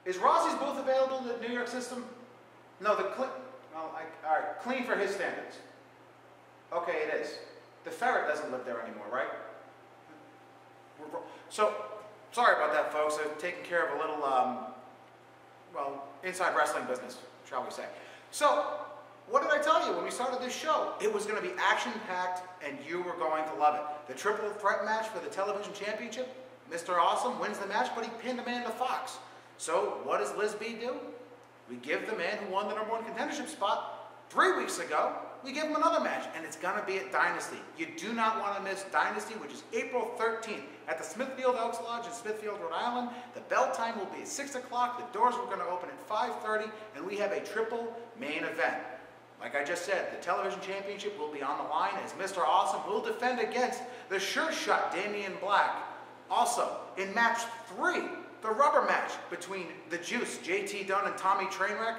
Is Rossi's booth available in the New York system? No, all right, clean for his standards. Okay, it is. The ferret doesn't live there anymore, right? So, sorry about that, folks. I've taken care of a little, well, inside wrestling business, shall we say. So, what did I tell you when we started this show? It was going to be action-packed, and you were going to love it. The triple threat match for the television championship, Mr. Awesome wins the match, but he pinned Amanda Fox. So, what does Liz B do? We give the man who won the #1 contendership spot 3 weeks ago, we give him another match, and it's going to be at Dynasty. You do not want to miss Dynasty, which is April 13th at the Smithfield Elks Lodge in Smithfield, Rhode Island. The bell time will be at 6 o'clock. The doors are going to open at 5:30, and we have a triple main event. Like I just said, the television championship will be on the line as Mr. Awesome will defend against the sure shot Damian Black. Also, in match 3, the rubber match between the Juice, JT Dunn, and Tommy Trainwreck.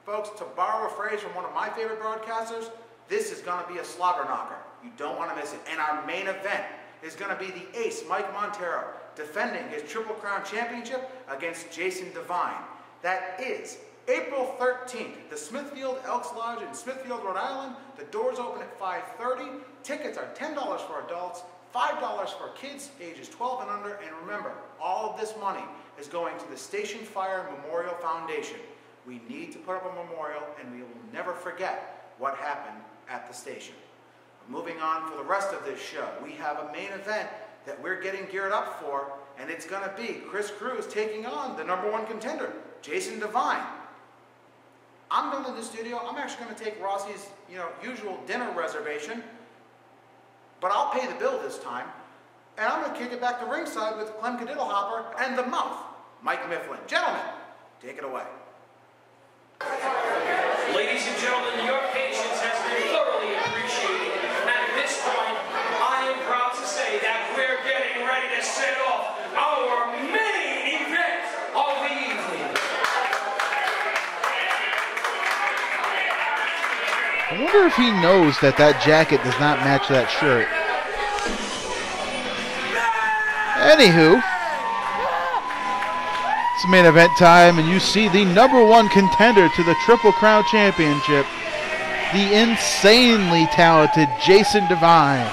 Folks, to borrow a phrase from one of my favorite broadcasters, this is going to be a slobber knocker. You don't want to miss it. And our main event is going to be the ace, Mike Montero, defending his Triple Crown Championship against Jason Devine. That is April 13th, the Smithfield Elks Lodge in Smithfield, Rhode Island. The doors open at 5:30. Tickets are $10 for adults, $5 for kids ages 12 and under. And remember, all of this money is going to the Station Fire Memorial Foundation. We need to put up a memorial, and we will never forget what happened at the station. Moving on for the rest of this show, we have a main event that we're getting geared up for, and it's going to be Chris Cruz taking on the #1 contender, Jason Devine. I'm going to the studio. I'm actually going to take Rossi's, usual dinner reservation, but I'll pay the bill this time, and I'm going to kick it back to ringside with Clem Cadiddlehopper and the Mouth, Mike Mifflin. Gentlemen, take it away. Ladies and gentlemen, your patience has been thoroughly appreciated. At this point, I am proud to say that we're getting ready to set off our main event of the evening. I wonder if he knows that that jacket does not match that shirt. Anywho, it's main event time, and you see the #1 contender to the Triple Crown Championship, the insanely talented Jason Devine.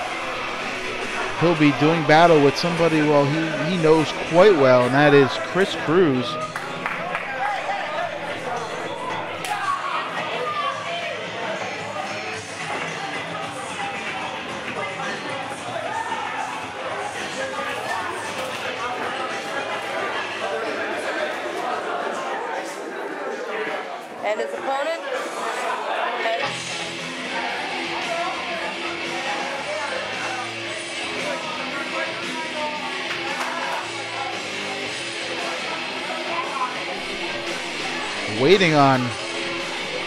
He'll be doing battle with somebody, well, he knows quite well, and that is Chris Cruz. And his opponent, waiting on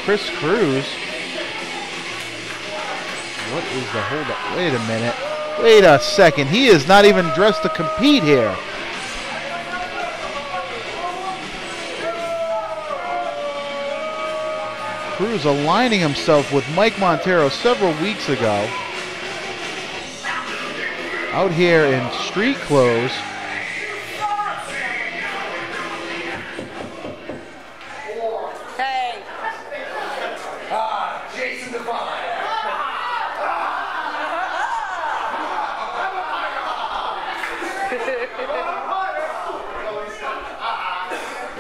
Chris Cruz. What is the holdup? Wait a minute. Wait a second. He is not even dressed to compete here. Cruz aligning himself with Mike Montero several weeks ago. Out here in street clothes. hey, Jason Devine.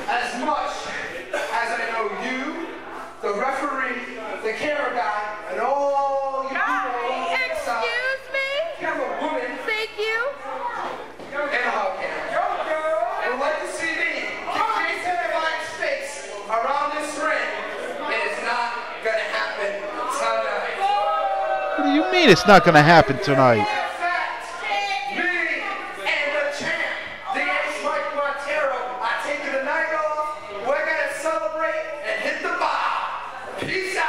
As much as I know you, the referee, the camera guy, and all you people, excuse me? camera woman, Thank you. and a hug camera. I would like to see me get Jason Devine's face around this ring. It is not gonna happen tonight. What do you mean it's not going to happen tonight? In fact, me and the champ, the ex-Mike Montero, are taking the night off. We're gonna celebrate and hit the bar. Peace out.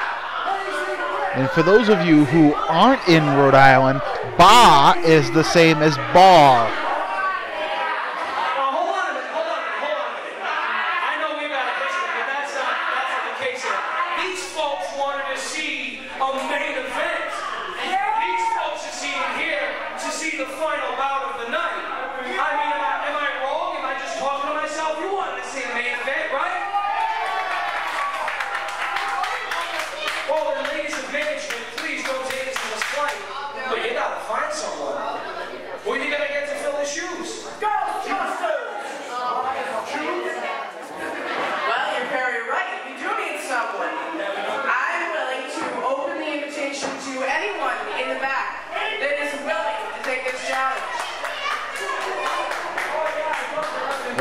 And for those of you who aren't in Rhode Island, bar is the same as bar. Hold on a minute. I know we got a history, but that's not the case here. These folks wanted to see a main event. These folks are seeing here to see the final bout of the night. I mean, am I wrong? Am I just talking to myself? You wanted to see a main event, right?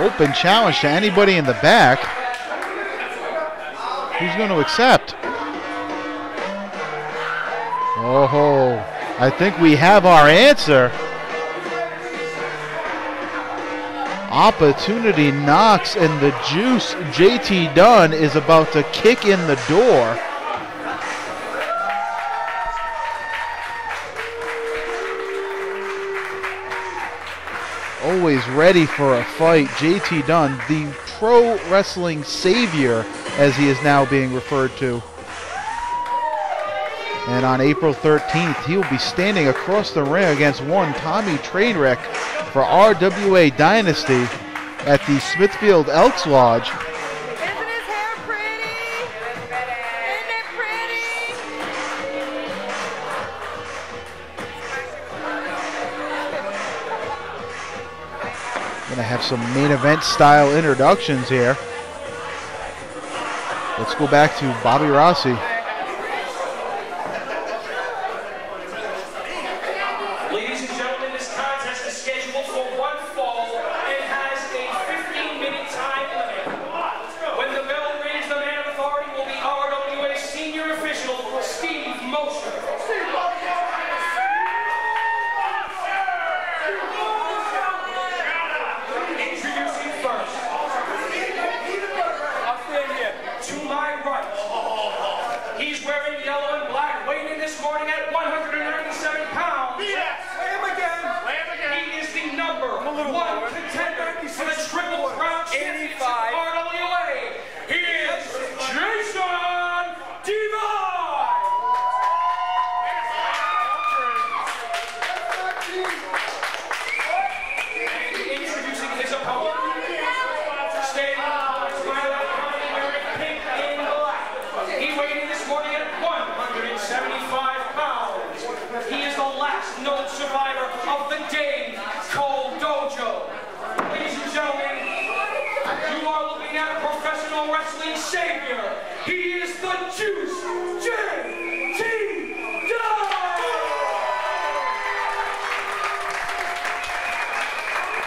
Open challenge to anybody in the back. Who's going to accept? Oh, I think we have our answer. Opportunity knocks, and the Juice, JT Dunn, is about to kick in the door. Always ready for a fight, JT Dunn, the pro wrestling savior, as he is now being referred to. And on April 13th, he will be standing across the ring against one Tommy Trainwreck for RWA Dynasty at the Smithfield Elks Lodge. Isn't his hair pretty? Isn't it pretty? Gonna have some main event style introductions here. Let's go back to Bobby Rossi.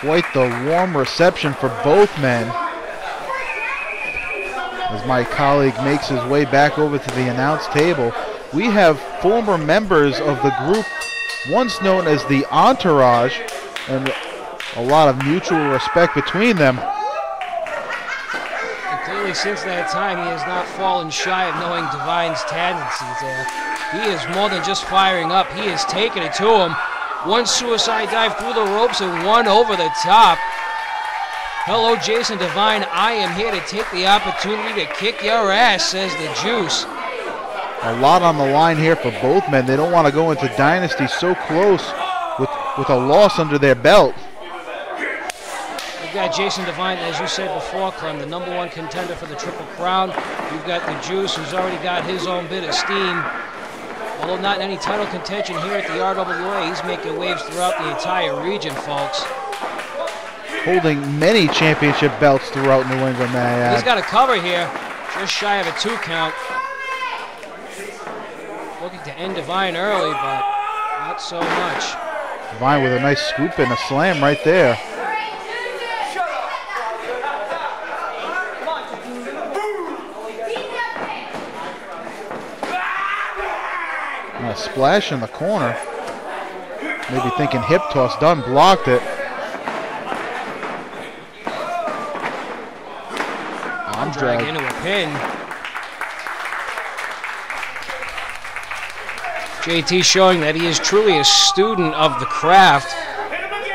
Quite the warm reception for both men. As my colleague makes his way back over to the announce table, we have former members of the group once known as the Entourage, and a lot of mutual respect between them. And clearly since that time he has not fallen shy of knowing Devine's tendencies there. He is more than just firing up, he is taking it to him. One suicide dive through the ropes and one over the top. Hello, Jason Devine. I am here to take the opportunity to kick your ass, says the Juice. A lot on the line here for both men. They don't want to go into Dynasty so close with a loss under their belt. We've got Jason Devine, as you said before, Clem, the #1 contender for the Triple Crown. We've got the Juice, who's already got his own bit of steam. Although not in any title contention here at the RWA, he's making waves throughout the entire region, folks. Holding many championship belts throughout New England, may I add. He's got a cover here, just shy of a 2 count. Looking to end Devine early, but not so much. Devine with a nice scoop and a slam right there. A splash in the corner. Maybe thinking hip toss. Dunn blocked it. Arm drag into a pin. JT showing that he is truly a student of the craft,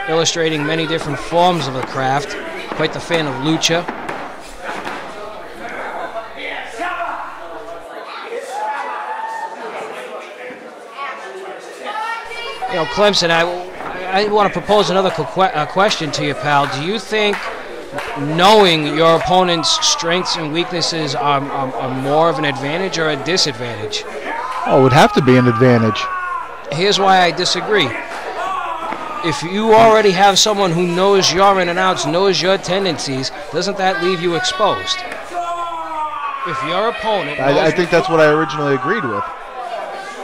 illustrating many different forms of the craft. Quite the fan of lucha. You know, Clemson, I want to propose another question to you, pal. Do you think knowing your opponent's strengths and weaknesses are more of an advantage or a disadvantage? Oh, it would have to be an advantage. Here's why I disagree. If you already have someone who knows your in and outs, knows your tendencies, doesn't that leave you exposed? If your opponent... I think that's what I originally agreed with.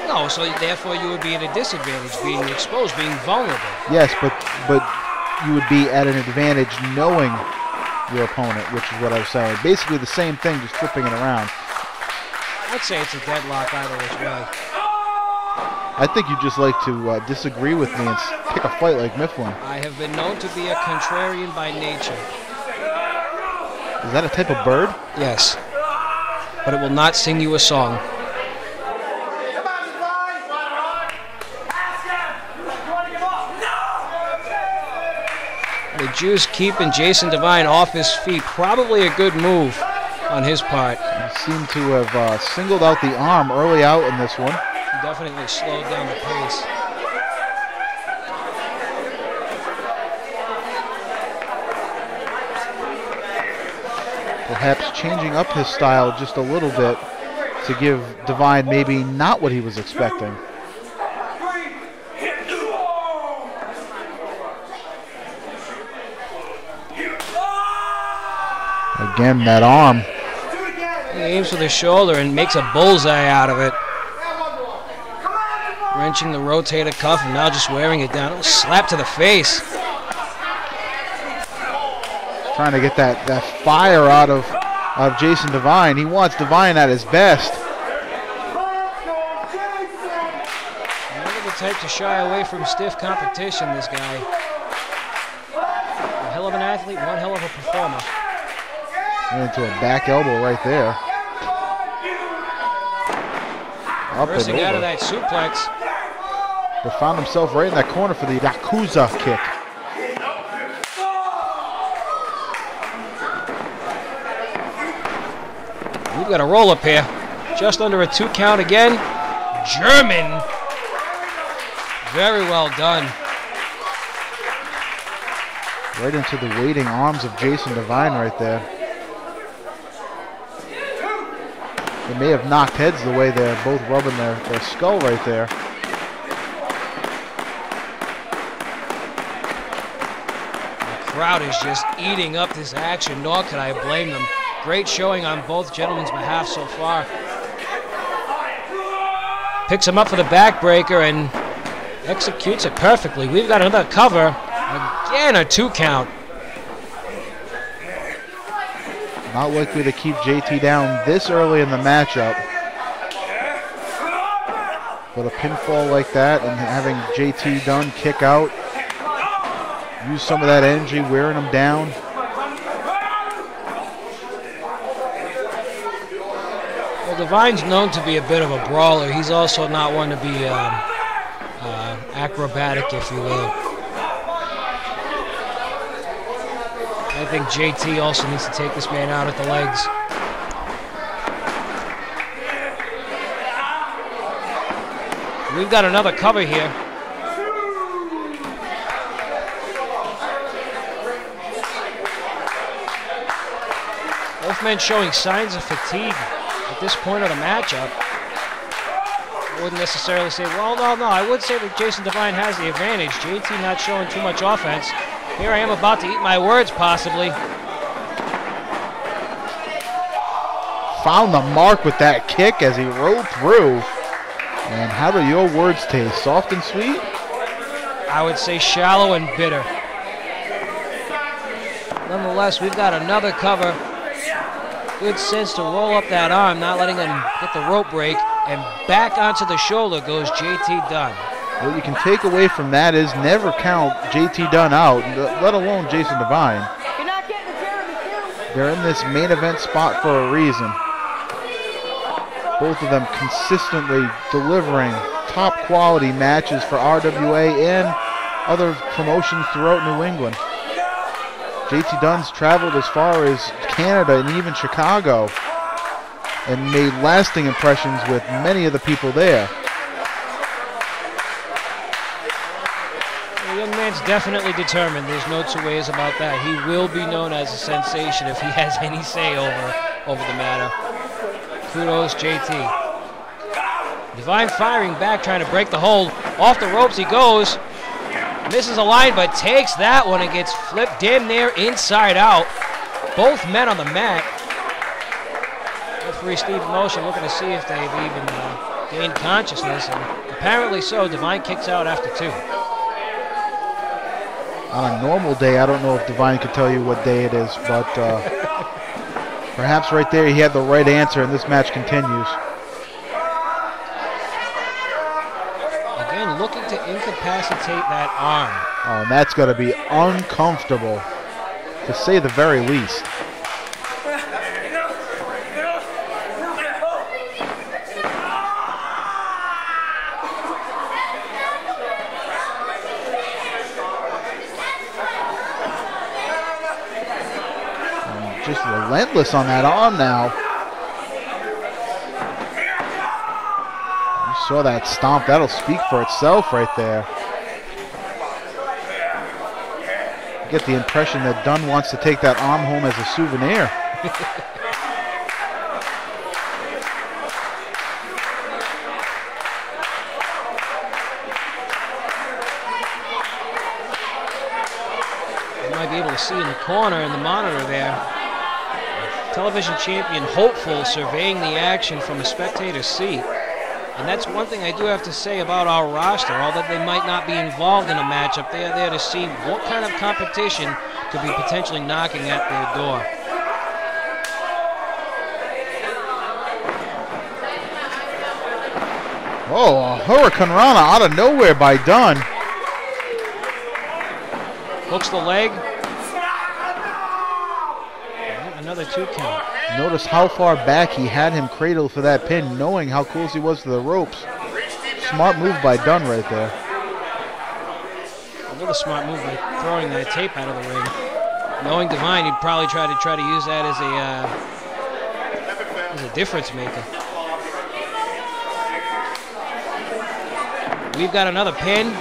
No, so therefore you would be at a disadvantage, being exposed, being vulnerable. Yes, but you would be at an advantage knowing your opponent, which is what I was saying. Basically the same thing, just flipping it around. I'd say it's a deadlock either which way. I think you just like to disagree with me and pick a fight like Mifflin. I have been known to be a contrarian by nature. Is that a type of bird? Yes. But it will not sing you a song. The Jews keeping Jason Devine off his feet. Probably a good move on his part. He seemed to have singled out the arm early out in this one. He definitely slowed down the pace. Perhaps changing up his style just a little bit to give Devine maybe not what he was expecting. Again, that arm. He aims for the shoulder and makes a bullseye out of it. Wrenching the rotator cuff and now just wearing it down. Oh, slap to the face. Trying to get that fire out of Jason Devine. He wants Devine at his best. Never the type to shy away from stiff competition, this guy. A hell of an athlete, one hell of a performer. Into a back elbow right there. Up Bursting and out over. of that suplex. But found himself right in that corner for the Yakuza kick. We've got a roll up here. Just under a 2 count again. German. Very well done. Right into the waiting arms of Jason Devine right there. They may have knocked heads the way they're both rubbing their skull right there. The crowd is just eating up this action, nor could I blame them. Great showing on both gentlemen's behalf so far. Picks him up for the backbreaker and executes it perfectly. We've got another cover. Again, a 2 count. Not likely to keep JT down this early in the matchup. But a pinfall like that and having JT Dunn kick out, use some of that energy, wearing him down. Well, Devine's known to be a bit of a brawler. He's also not one to be acrobatic, if you will. I think JT also needs to take this man out at the legs. We've got another cover here. Both men showing signs of fatigue at this point of the matchup. I wouldn't necessarily say, well, no, I would say that Jason Devine has the advantage. JT not showing too much offense. Here I am about to eat my words, possibly. Found the mark with that kick as he rolled through. And how do your words taste? Soft and sweet? I would say shallow and bitter. Nonetheless, we've got another cover. Good sense to roll up that arm, not letting him get the rope break. And back onto the shoulder goes JT Dunn. What you can take away from that is never count JT Dunn out, let alone Jason Devine. You're not getting the Jeremy too. They're in this main event spot for a reason. Both of them consistently delivering top quality matches for RWA and other promotions throughout New England. JT Dunn's traveled as far as Canada and even Chicago and made lasting impressions with many of the people there. The young man's definitely determined. There's no two ways about that. He will be known as a sensation if he has any say over the matter. Kudos, JT. Devine firing back, trying to break the hold. Off the ropes he goes. Misses a line, but takes that one and gets flipped damn near inside out. Both men on the mat. Referee Steve Motion looking to see if they've even gained consciousness, and apparently so. Devine kicks out after 2. On a normal day, I don't know if Devine could tell you what day it is, but perhaps right there he had the right answer, and this match continues. Again, looking to incapacitate that arm. Oh, and that's got to be uncomfortable, to say the very least. Just relentless on that arm now. You saw that stomp. That'll speak for itself right there. I get the impression that Dunn wants to take that arm home as a souvenir. You might be able to see in the corner in the monitor there. Television champion hopeful surveying the action from a spectator seat. And that's one thing I do have to say about our roster. Although they might not be involved in a matchup, they are there to see what kind of competition could be potentially knocking at their door. Oh, a Hurricane Rana out of nowhere by Dunn. Hooks the leg. Another 2 count. Notice how far back he had him cradled for that pin, knowing how close he was to the ropes. Smart move by Dunn right there. Another smart move by throwing that tape out of the ring. Knowing Devine, he'd probably try to use that as a difference maker. We've got another pin.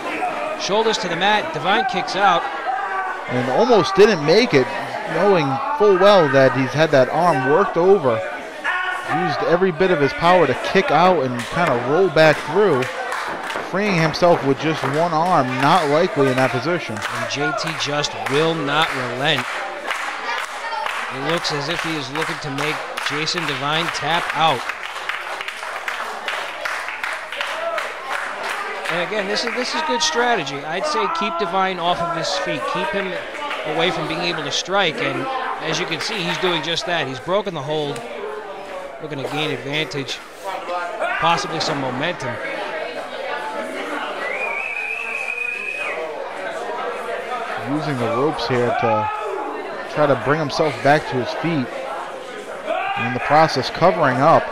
Shoulders to the mat. Devine kicks out. And almost didn't make it, knowing full well that he's had that arm worked over. Used every bit of his power to kick out and kind of roll back through. Freeing himself with just one arm, not likely in that position. And JT just will not relent. It looks as if he is looking to make Jason Devine tap out. And again, this is good strategy. I'd say keep Devine off of his feet. Keep him away from being able to strike. And as you can see, he's doing just that. He's broken the hold. Looking to gain advantage. Possibly some momentum. Using the ropes here to try to bring himself back to his feet. And in the process, covering up.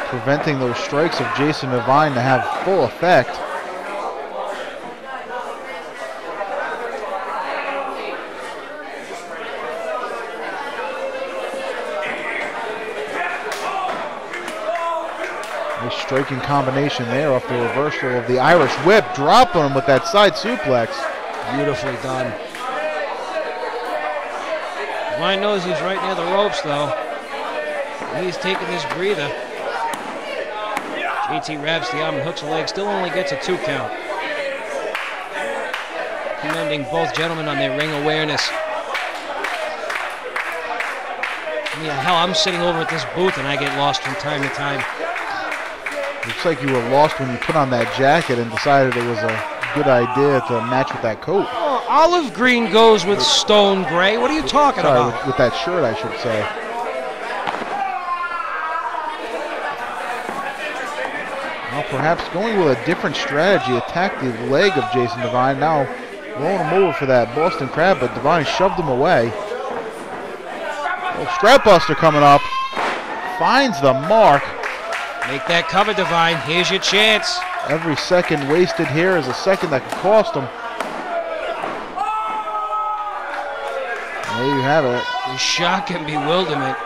Preventing those strikes of Jason Devine to have full effect. Nice striking combination there off the reversal of the Irish whip, dropping him with that side suplex. Beautifully done. Devine knows he's right near the ropes though. He's taking this breather. JT wraps the arm and hooks the leg, still only gets a 2 count. Commending both gentlemen on their ring awareness. I mean, hell, I'm sitting over at this booth and I get lost from time to time. Looks like you were lost when you put on that jacket and decided it was a good idea to match with that coat. Oh, olive green goes with stone gray. What are you talking about? With that shirt, I should say. Now perhaps going with a different strategy, attack the leg of Jason Devine. Now rolling him over for that Boston Crab, but Devine shoved him away. Oh, strap buster coming up. Finds the mark. Make that cover, Devine. Here's your chance. Every second wasted here is a second that could cost him. And there you have it. The shock and bewilderment.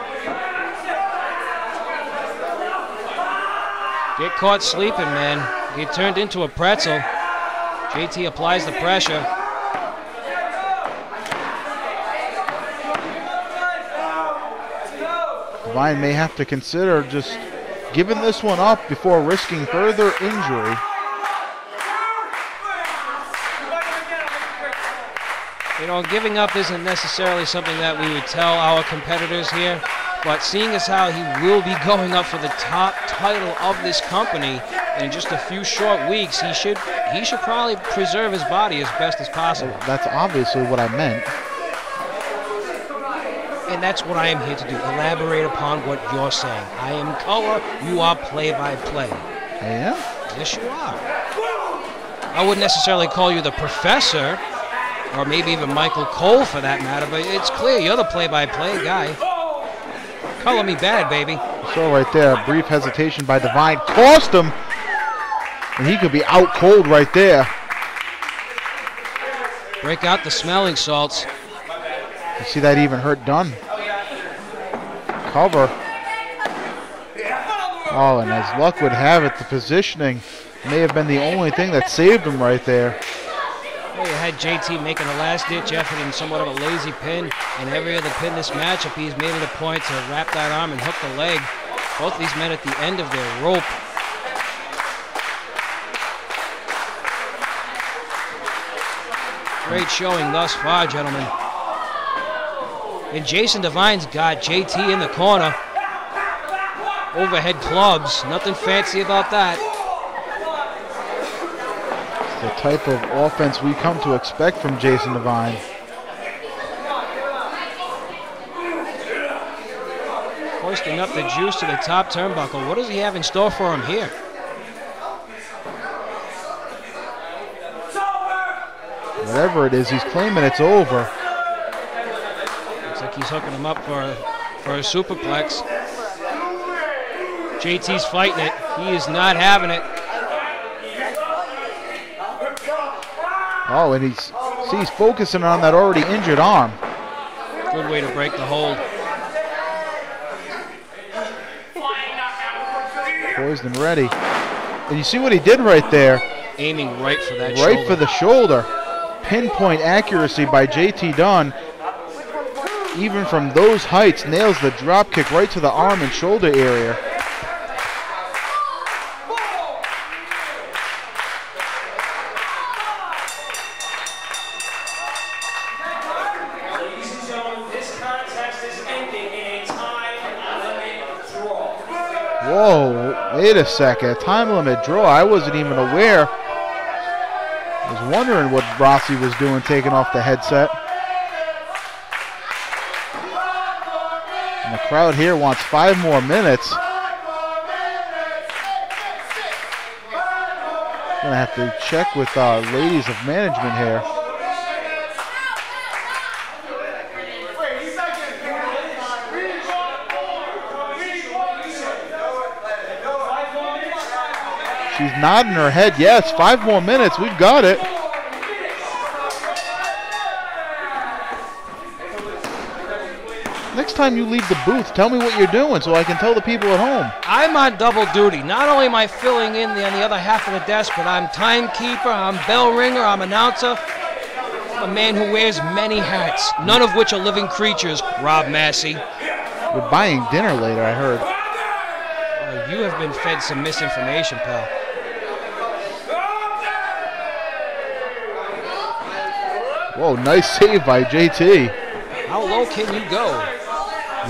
Get caught sleeping, man. He turned into a pretzel. JT applies the pressure. Devine may have to consider just giving this one up before risking further injury. You know, giving up isn't necessarily something that we would tell our competitors here, but seeing as how he will be going up for the top title of this company, in just a few short weeks, he should probably preserve his body as best as possible. That's obviously what I meant. And that's what I am here to do, elaborate upon what you're saying. I am color, you are play-by-play. I am? Yes, you are. I wouldn't necessarily call you the professor, or maybe even Michael Cole for that matter, but it's clear you're the play-by-play guy. Color me bad, baby. So right there, a brief hesitation by Devine cost him, and he could be out cold right there. Break out the smelling salts. You see that even hurt Dunn. Cover. Oh, and as luck would have it, the positioning may have been the only thing that saved him right there. Well, you had JT making a last-ditch effort in somewhat of a lazy pin, and every other pin this matchup, he's made it a point to wrap that arm and hook the leg. Both these men at the end of their rope. Great showing thus far, gentlemen. And Jason Devine's got JT in the corner. Overhead clubs, nothing fancy about that. The type of offense we come to expect from Jason Devine. Hoisting up the juice to the top turnbuckle. What does he have in store for him here? Whatever it is, he's claiming it's over. Looks like he's hooking him up for a superplex. JT's fighting it. He is not having it. Oh, and he's focusing on that already injured arm. Good way to break the hold. Poised and ready. And you see what he did right there? Aiming right for that shoulder. Right for the shoulder. Pinpoint accuracy by JT Dunn. Even from those heights, nails the drop kick right to the arm and shoulder area. Whoa, wait a second. Time limit draw. I wasn't even aware. I was wondering what Rossi was doing taking off the headset. And the crowd here wants 5 more minutes. Gonna have to check with ladies of management here. She's nodding her head, yes, 5 more minutes, we've got it. Next time you leave the booth, tell me what you're doing so I can tell the people at home. I'm on double duty. Not only am I filling in on the other half of the desk, but I'm timekeeper, I'm bell ringer, I'm announcer. I'm a man who wears many hats, none of which are living creatures, Rob Masse. You're buying dinner later, I heard. You have been fed some misinformation, pal. Whoa, nice save by JT. How low can you go?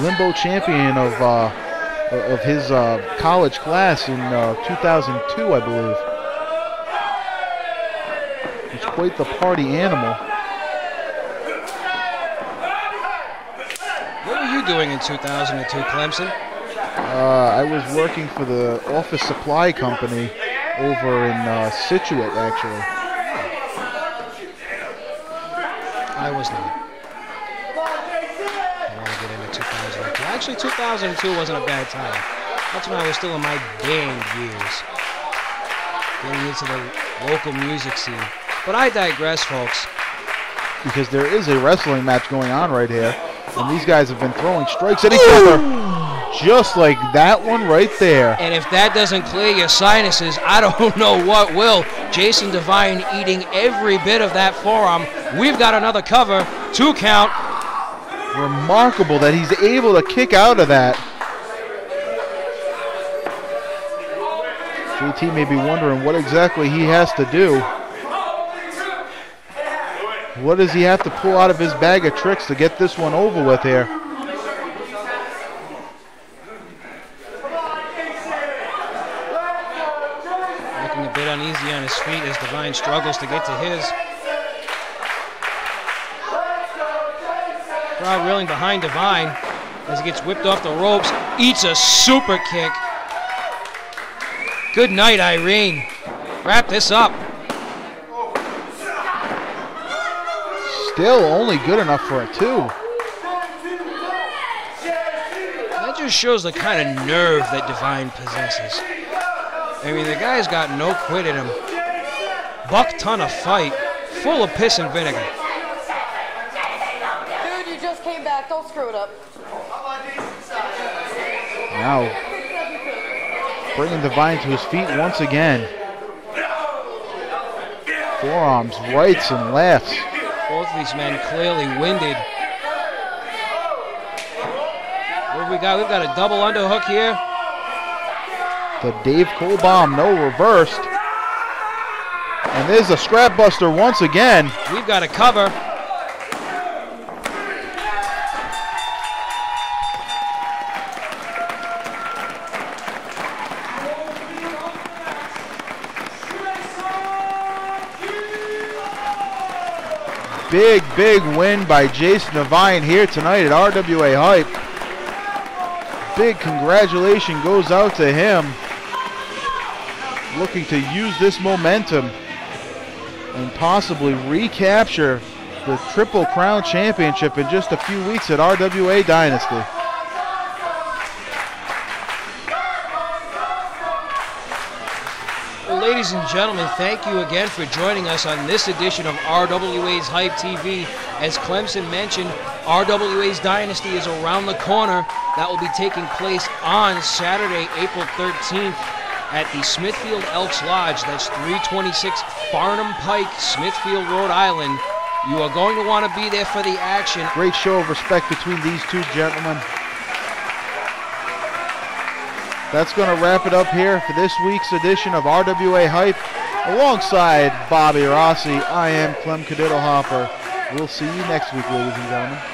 Limbo champion of his college class in 2002, I believe. It's quite the party animal. What were you doing in 2002, Clemson? I was working for the office supply company over in Situate, actually. I was not. I want to get into 2002. Actually, 2002 wasn't a bad time. That's when I was still in my band years. Getting into the local music scene. But I digress, folks. Because there is a wrestling match going on right here. And these guys have been throwing strikes at each other. Just like that one right there. And if that doesn't clear your sinuses, I don't know what will. Jason Devine eating every bit of that forearm. We've got another cover. 2 count. Remarkable that he's able to kick out of that. JT may be wondering what exactly he has to do. What does he have to pull out of his bag of tricks to get this one over with here? uneasy on his feet as Devine struggles to get to his. Crowd reeling behind Devine as he gets whipped off the ropes, eats a super kick. Good night, Irene. Wrap this up. Still only good enough for a 2. That just shows the kind of nerve that Devine possesses. I mean, the guy's got no quit in him. Buck ton of fight, full of piss and vinegar. Dude, you just came back. Don't screw it up. Now, bringing Devine to his feet once again. Forearms, rights, and lefts. Both of these men clearly winded. What have we got? We've got a double underhook here. The Dave Cole bomb, no reversed. And there's a scrap buster once again. We've got a cover. Big, big win by Jason Devine here tonight at RWA Hype. Big congratulations goes out to him. Looking to use this momentum and possibly recapture the Triple Crown Championship in just a few weeks at RWA Dynasty. Well, ladies and gentlemen, thank you again for joining us on this edition of RWA's Hype TV. As Clemson mentioned, RWA's Dynasty is around the corner. That will be taking place on Saturday, April 13th at the Smithfield Elks Lodge. That's 326 Farnham Pike, Smithfield, Rhode Island. You are going to want to be there for the action. Great show of respect between these two gentlemen. That's going to wrap it up here for this week's edition of RWA Hype. Alongside Bobby Rossi, I am Clem Caditto Hopper. We'll see you next week, ladies and gentlemen.